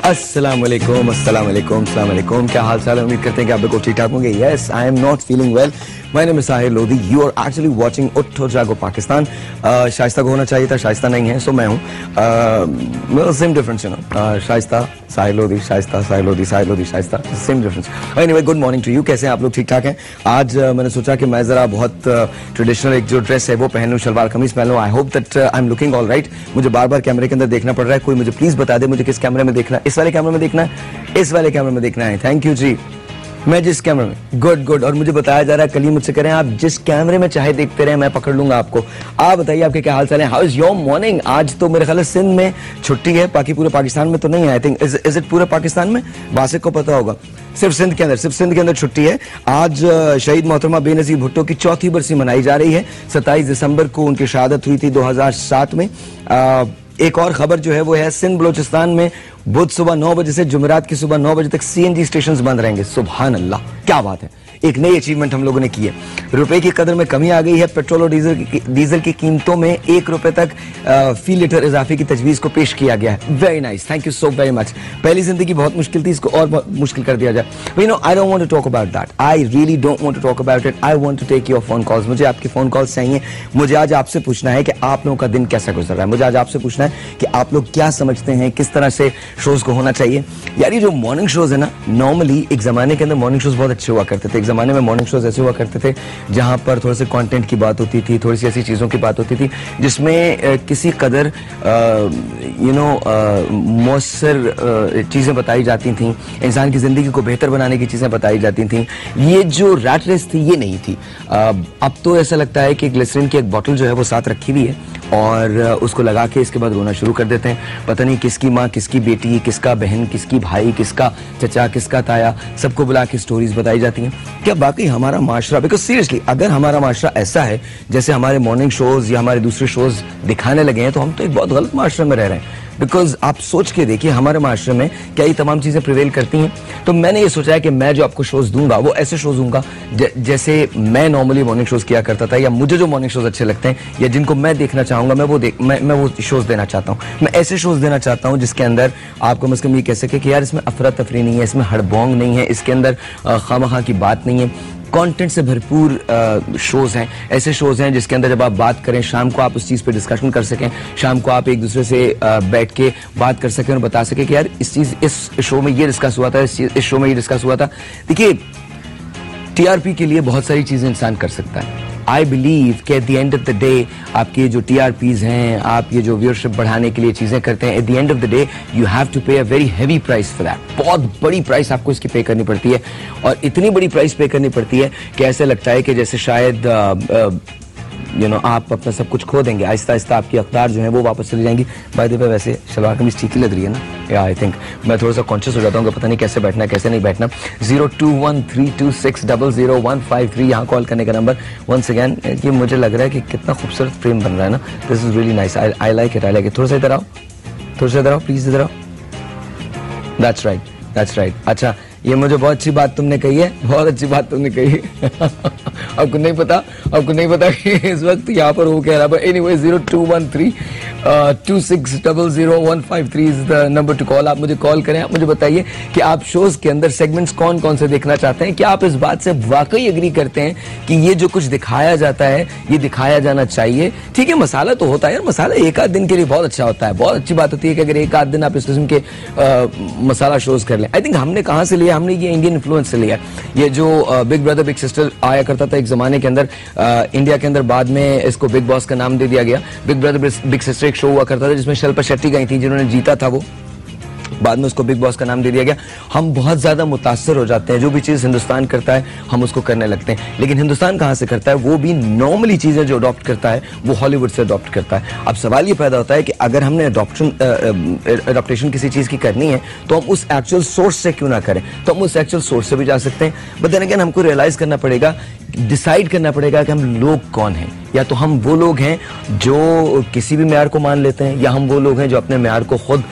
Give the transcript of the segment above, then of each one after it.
अस्सलाम वालेकुम, अस्सलाम वालेकुम, अस्सलाम वालेकुम। क्या हाल चाल है? उम्मीद करते हैं कि आप बिल्कुल ठीक ठाक होंगे। Yes, I am not feeling well. My name is Sahil Lodhi. You are actually watching Utho Jago Pakistan. Shaista को होना चाहिए था, शाइस्ता नहीं है, सो मैं हूँ। Same difference you know, Shaista Sahil Lodhi, Shaista Sahil Lodhi, Sahil Lodhi Shaista, same difference. Anyway, good morning to you. कैसे हैं आप लोग? ठीक ठाक हैं? आज मैंने सोचा कि मैं जरा बहुत ट्रेडिशनल एक जो ड्रेस है वो पहन लूँ, शलवार कमीज पहन लूँ। I hope that I am looking all right. मुझे बार बार कैमरे के अंदर देखना पड़ रहा है। कोई मुझे प्लीज बता दे मुझे किस कैमरे में देखना है। इस वाले कैमरे में देखना है, इस वाले कैमरे में देखना है। थैंक यू जी। मैं जिस कैमरे में, गुड गुड। और मुझे बताया जा रहा है, कल ही मुझसे करें आप जिस कैमरे में चाहे देखते रहे, मैं पकड़ लूंगा आपको। आप बताइए आपके क्या हाल चाल है? How is your morning? आज तो मेरे ख्याल है सिंध में छुट्टी है, बाकी पूरे पाकिस्तान में तो नहीं है। आई थिंक इज इट पूरे पाकिस्तान में? बासिक को पता होगा, सिर्फ सिंध के अंदर छुट्टी है। आज शहीद मोहतरमा बेनजीर भुट्टो की चौथी बरसी मनाई जा रही है। 27 दिसंबर को उनकी शहादत हुई थी 2007 में। एक और खबर जो है वो है, सिंध बलोचिस्तान में बुध सुबह 9 बजे से जुमेरात की सुबह 9 बजे तक सीएनजी स्टेशंस बंद रहेंगे। सुभान अल्लाह, क्या बात है। एक नई अचीवमेंट हम लोगों ने की है। रुपए की कदर में कमी आ गई है। पेट्रोल और डीजल की कीमतों में 1 रुपए तक फी लीटर इजाफे की तजवीज को पेश किया गया है। Very nice, thank you so very much. पहली जिंदगी बहुत मुश्किल थी, इसको और मुश्किल कर दिया जाए। You know, I don't want to talk about that. I really don't want to talk about it. I want to take your phone calls. मुझे आपकी फोन कॉल्स चाहिए। मुझे आज आपसे पूछना है कि आप लोगों का दिन कैसा गुजर रहा है। मुझे आज आपसे पूछना है कि आप लोग क्या समझते हैं, किस तरह से शोज को होना चाहिए। यार, ये जो मॉर्निंग शोज है ना, नॉर्मली एक जमाने के अंदर मॉर्निंग शोज बहुत अच्छे हुआ करते थे। एक जमाने में मॉर्निंग शोज ऐसे हुआ करते थे जहां पर थोड़े से कंटेंट की बात होती थी, थोड़ी सी ऐसी चीजों की बात होती थी जिसमें किसी कदर यू नो मौसर चीजें बताई जाती थी, इंसान की जिंदगी को बेहतर बनाने की चीजें बताई जाती थी। ये जो रैट रेस थी ये नहीं थी। अब तो ऐसा लगता है कि ग्लिसरीन की एक बोतल जो है वो साथ रखी हुई है और उसको लगा के इसके बाद रोना शुरू कर देते हैं। पता नहीं किसकी माँ, किसकी बेटी, किसका बहन, किसकी भाई, किसका चचा, किसका ताया, सबको बुला के स्टोरीज बताई जाती हैं। क्या बाकी हमारा माशरा, बिकॉज सीरियसली अगर हमारा माशरा ऐसा है जैसे हमारे मॉर्निंग शोज या हमारे दूसरे शोज दिखाने लगे हैं तो हम तो एक बहुत गलत माशरे में रह रहे हैं। बिकॉज आप सोच के देखिए हमारे माशरे में क्या ये तमाम चीजें प्रिवेल करती हैं। तो मैंने ये सोचा है कि मैं जो आपको शोज दूंगा वो ऐसे शोज दूंगा जैसे मैं नॉर्मली मॉर्निंग शोज किया करता था, या मुझे जो मॉर्निंग शोज अच्छे लगते हैं या जिनको मैं देखना चाहूंगा मैं वो शोज देना चाहता हूँ। मैं ऐसे शोज देना चाहता हूँ जिसके अंदर आपको कम से कम ये कह सके कि यार इसमें अफरा तफरी नहीं है, इसमें हड़बोंग नहीं है, इसके अंदर खामखा की बात नहीं है। कंटेंट से भरपूर शोज हैं। ऐसे शोज हैं जिसके अंदर जब आप बात करें, शाम को आप उस चीज पे डिस्कशन कर सकें, शाम को आप एक दूसरे से बैठ के बात कर सकें और बता सकें कि यार इस शो में ये डिस्कस हुआ था, इस शो में ये डिस्कस हुआ था। देखिए, टीआरपी के लिए बहुत सारी चीजें इंसान कर सकता है। आई बिलीव कि eight the end of the day आपके जो टीआरपीज हैं, आप ये जो व्यूअरशिप बढ़ाने के लिए चीजें करते हैं, at the end of the day you have to pay a very heavy price for that. बहुत बड़ी प्राइस आपको इसकी पे करनी पड़ती है और इतनी बड़ी प्राइस पे करनी पड़ती है कि ऐसे लगता है कि जैसे शायद यू नो आप अपना सब कुछ खो देंगे। आहिस्ता आहिस्ता आपकी अख्तार जो है वो वापस चली जाएंगी। बाय द वे, वैसे शलवार कमीज ठीक ही लग रही है ना? या आई थिंक मैं थोड़ा सा कॉन्शियस हो जाता हूँ कि पता नहीं कैसे बैठना है, कैसे नहीं बैठना। 021326000153 यहाँ कॉल करने का नंबर। वंस अगैन, ये मुझे लग रहा है कि कितना खूबसूरत फ्रेम बन रहा है ना। This is really nice. I like it. थोड़ा सा इधर आओ, प्लीज इधर आओ। That's right. अच्छा, ये मुझे बहुत अच्छी बात तुमने कही है, बहुत अच्छी बात तुमने कही है। आपको नहीं पता कि इस वक्त यहाँ पर वो कह रहा है। Anyway, 021326000153 is the number two call. आप मुझे कॉल करें, आप मुझे बताइए कि आप शोज के अंदर सेगमेंट्स कौन कौन से देखना चाहते हैं। क्या आप इस बात से वाकई एग्री करते हैं कि ये जो कुछ दिखाया जाता है ये दिखाया जाना चाहिए? ठीक है, मसाला तो होता है यार, मसाला एक आध दिन के लिए बहुत अच्छा होता है। बहुत अच्छी बात होती है कि अगर एक आध दिन आप इस किस्म के मसाला शोज कर लें। आई थिंक हमने कहाँ से लिया? हमने ये इंडियन इन्फ्लुएंस से लिया। ये जो बिग ब्रदर बिग सिस्टर आया करता था एक जमाने के अंदर इंडिया के अंदर, बाद में इसको बिग बॉस का नाम दे दिया गया। बिग ब्रदर बिग सिस्टर एक शो हुआ करता था जिसमें शिल्पा शेट्टी गई थी, जिन्होंने जीता था वो, बाद में उसको बिग बॉस का नाम दे दिया गया। हम बहुत ज्यादा मुतासर हो जाते हैं, जो भी चीज हिंदुस्तान करता है हम उसको करने लगते हैं। लेकिन हिंदुस्तान कहां से करता है? वो भी नॉर्मली चीजें जो अडॉप्ट करता है वो हॉलीवुड से अडॉप्ट करता है। अब सवाल ये पैदा होता है कि अगर हमने अडॉप्टेशन किसी चीज की करनी है तो हम उस एक्चुअल सोर्स से क्यों ना करें? तो हम उस एक्चुअल सोर्स से भी जा सकते हैं। बट देन अगेन हमको रियलाइज करना पड़ेगा डिसाइड करना पड़ेगा कि हम लोग कौन हैं। या तो हम वो लोग हैं जो किसी भी म्यार को मान लेते हैं, या हम वो लोग हैं जो अपने म्यार को खुद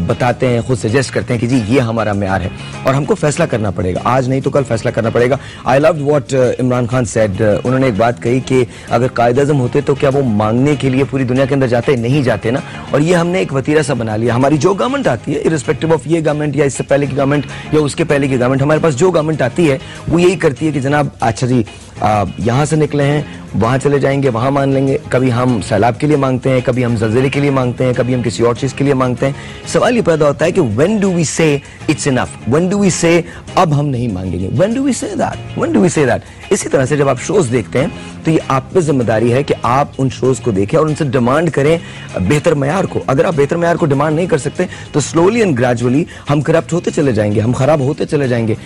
बताते हैं, खुद सजेस्ट करते हैं कि जी ये हमारा म्यार है। और हमको फैसला करना पड़ेगा, आज नहीं तो कल फैसला करना पड़ेगा। I loved what Imran Khan said. उन्होंने एक बात कही कि अगर कायद-ए-आज़म होते तो क्या वो मांगने के लिए पूरी दुनिया के अंदर जाते? नहीं जाते ना। और ये हमने एक वतीरा सा बना लिया। हमारी जो गवर्नमेंट आती है, इर्रिस्पेक्टिव ऑफ ये गवर्नमेंट या इससे पहले की गवर्नमेंट या उसके पहले की गवर्नमेंट, हमारे पास जो गवर्नमेंट आती है वो यही करती है कि जनाब अच्छा जी यहाँ से निकले हैं, वहां चले जाएंगे, वहां मान लेंगे। कभी हम सैलाब के लिए मांगते हैं, कभी हम ज़लज़ले के लिए मांगते हैं, कभी हम किसी और चीज के लिए मांगते हैं। सवाल ये पैदा होता है कि when do we say it's enough, when do we say अब हम नहीं मांगेंगे, when do we say that, when do we say that. इसी तरह से जब आप शोज देखते हैं तो ये आप पे जिम्मेदारी है कि आप उन शोज को देखें और उनसे डिमांड करें बेहतर मयार को। अगर आप बेहतर मयार को डिमांड नहीं कर सकते तो स्लोली एंड ग्रेजुअली हम करप्ट होते चले जाएंगे, हम खराब होते चले जाएंगे।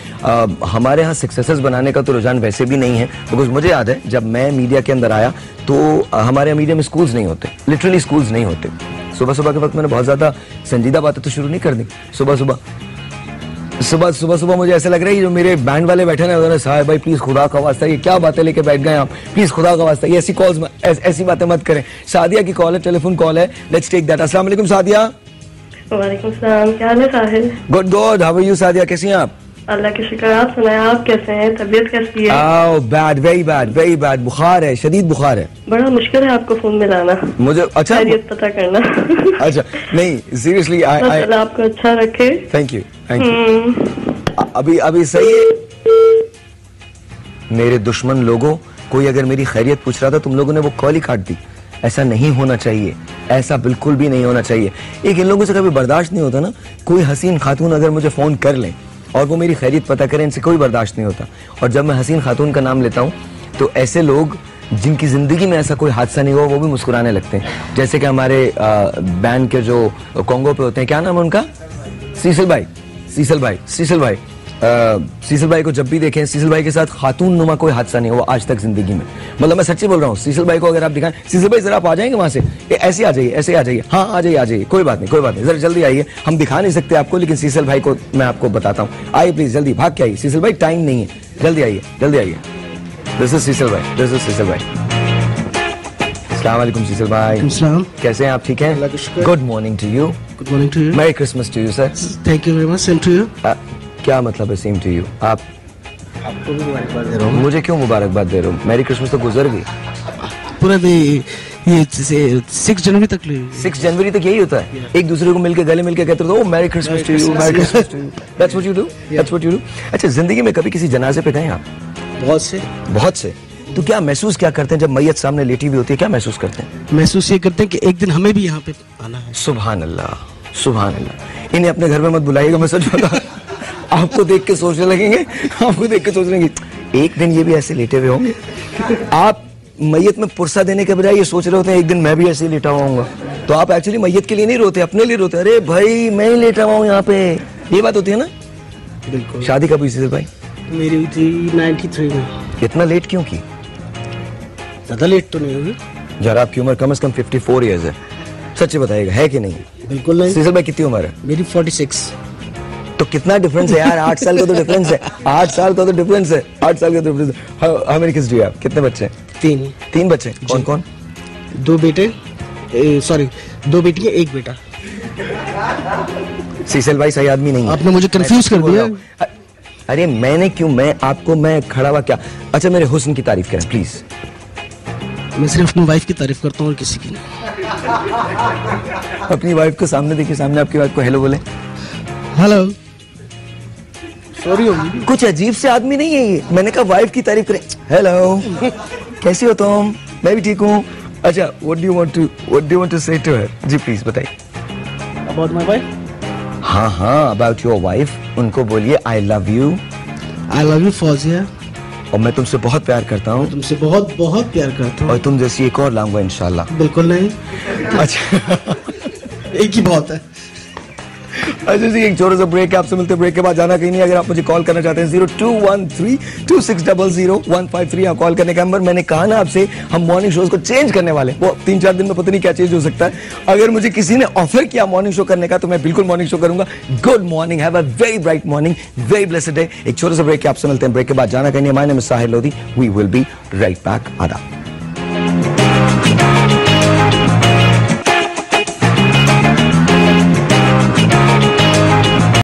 हमारे यहाँ सक्सेसेस बनाने का तो रुझान वैसे भी नहीं है, बिकॉज मुझे याद है जब मैं मीडिया के अंदर आया तो हमारे मीडिया में स्कूल्स नहीं होते, लिटरली स्कूल्स नहीं होते। सुबह सुबह के वक्त मैंने बहुत ज्यादा संजीदा बातें तो शुरू नहीं कर दी। सुबह मुझे ऐसा लग रहा है जो मेरे बैंड वाले बैठे ना, उन्होंने साहब भाई प्लीज खुदा का वास्ता ये क्या बातें लेके बैठ गए आप, प्लीज खुदा का वास्ता ये ऐसी कॉल्स ऐसी बातें मत करें। सादिया की कॉल है, टेलीफोन कॉल है, लेट्स टेक दैट। अस्सलाम वालेकुम सादिया। वालेकुम सलाम, क्या हाल है Sahil? Good good, how are you Sadia, कैसी हैं आप? अल्लाह की शुक्र, आप सुनाए आप कैसे हैं? तबीयत कैसी है? बैड, वेरी बैड, बुखार है, शदीद बुखार है। बड़ा मुश्किल है आपको फोन मिलाना मुझे। अच्छा, खैरियत पता करना। अच्छा नहीं सीरियसली, अल्लाह आपको अच्छा रखे। Thank you. अभी सही है। मेरे दुश्मन लोगों, कोई अगर मेरी खैरियत पूछ रहा था, तुम लोगों ने वो कॉल ही काट दी। ऐसा नहीं होना चाहिए, ऐसा बिल्कुल भी नहीं होना चाहिए। एक इन लोगों से कभी बर्दाश्त नहीं होता ना, कोई हसीन खातून अगर मुझे फोन कर ले और वो मेरी खैरियत पता करें, इनसे कोई बर्दाश्त नहीं होता। और जब मैं हसीन खातून का नाम लेता हूँ तो ऐसे लोग जिनकी जिंदगी में ऐसा कोई हादसा नहीं हुआ वो भी मुस्कुराने लगते हैं। जैसे कि हमारे बैंड के जो कॉन्गो पे होते हैं, क्या नाम है उनका? सीसल भाई को जब भी देखें, सीसल भाई के साथ खातून नुमा कोई हादसा नहीं हुआ आज तक जिंदगी में। मतलब मैं सच्ची बोल रहा हूँ। सीसल भाई को अगर आप दिखाएं, सीसल भाई जरा आप आ जाएंगे वहां से, ऐसे आ जाइए, हाँ आ जाइए, कोई बात नहीं, जरा जल्दी आइए। हम दिखा नहीं सकते आपको, लेकिन सीसल भाई को मैं आपको बताता हूँ। आइए प्लीज, जल्दी भाग के आइए। सीसल भाई टाइम नहीं है, जल्दी आइए। दिस इज सीसल भाई। अस्सलाम वालेकुम सीसल भाई। कैसे हैं आप? ठीक हैं? Good morning to you. Merry Christmas to you sir. Thank you very much, same to you. क्या मतलब है सेम टू यू? आपको भी मुबारकबाद दे रहा हूँ। मुझे क्यों मुबारकबाद दे रहे हो? मैरी क्रिसमस तो गुजर गई। पूरा ये 6 जनवरी तक 6 जनवरी तक यही होता है, एक दूसरे को मिलके गले मिलके कहते हो merry Christmas to you, merry Christmas to you. That's what you do. अच्छा, जिंदगी में कभी किसी जनाजे पे गए आप? बहुत से। तो क्या महसूस क्या करते हैं जब मैयत सामने लेटी हुई होती है? क्या महसूस करते हैं? महसूस ये करते हैं कि एक दिन हमें भी यहाँ पे आना है। सुभान अल्लाह। इन्हें अपने घर में मत बुलाइएगा, मैं सच बता। आपको देख के सोचने लगेंगे, एक दिन ये भी ऐसे लेटे हुए होंगे। आप मैयत में पुरसा देने के बजाय ये सोच रहे होते हैं एक दिन मैं भी ऐसे ही लेटा हुआ हूँ। तो आप एक्चुअली मैयत के लिए नहीं रोते, अपने लिए रोते। अरे भाई मैं ही लेटा हुआ हूँ यहाँ पे, ये बात होती है ना? बिल्कुल। शादी कब हुई सीसल भाई? मेरी हुई थी 93 में। इतना लेट क्यों की? ज्यादा लेट तो नहीं हुई। जरा आपकी उम्र कम से कम 54 ईयर्स है, सच्ची बताइएगा, है कि नहीं? बिल्कुल नहीं। सीसल भाई कितनी उम्र है? मेरी 46। तो कितना डिफरेंस है यार? 8 साल का तो डिफरेंस है। 8 साल का तो डिफरेंस है। How many kids do you have? कितने बच्चे? 3 बच्चे। कौन कौन? 2 बेटे, सॉरी 2 बेटियां 1 बेटा। सीसल भाई सही आदमी नहीं है। आपने मुझे कंफ्यूज कर दिया। अरे मैंने क्यों? मैं खड़ा हुआ क्या? अच्छा, मेरे हुस्न की तारीफ करें प्लीज। मैं सिर्फ अपनी वाइफ की तारीफ करता हूँ और किसी की नहीं। अपनी वाइफ को सामने देखिए, सामने आपकी वाइफ को हेलो बोले। हेलो। सॉरी होगी। कुछ अजीब से आदमी नहीं है ये। मैंने कहा वाइफ की तारीफ करें। हेलो, कैसी हो तुम? मैं भी ठीक हूँ। अच्छा, what do you want to say to her? जी प्लीज बताइए। About my wife? हाँ, अबाउट योर वाइफ। उनको बोलिए आई लव यू फौजिया, और मैं तुमसे बहुत प्यार करता हूँ। तुमसे बहुत प्यार करता हूँ। और तुम जैसी एक और लाऊंगा इंशाल्लाह। बिल्कुल नहीं। अच्छा। एक ही बहुत है। अच्छा जी, एक छोटा सा ब्रेक है, आपसे मिलते हैं ब्रेक के बाद, जाना कहीं नहीं। अगर आप मुझे कॉल करना चाहते हैं 021326000153 कॉल करने का नंबर। मैंने कहा ना आपसे, हम मॉर्निंग शोज को चेंज करने वाले, वो 3-4 दिन में पता नहीं क्या चेंज हो सकता है। अगर मुझे किसी ने ऑफर किया मॉर्निंग शो करने का तो मैं बिल्कुल मॉर्निंग शो करूंगा। Good morning, have a very bright morning, very blessed day. एक छोटा सा ब्रेक है, आपसे मिलते हैं ब्रेक के बाद, जाना कहीं नहीं। My name is Sahir Lodhi, we will be right back. आदाब।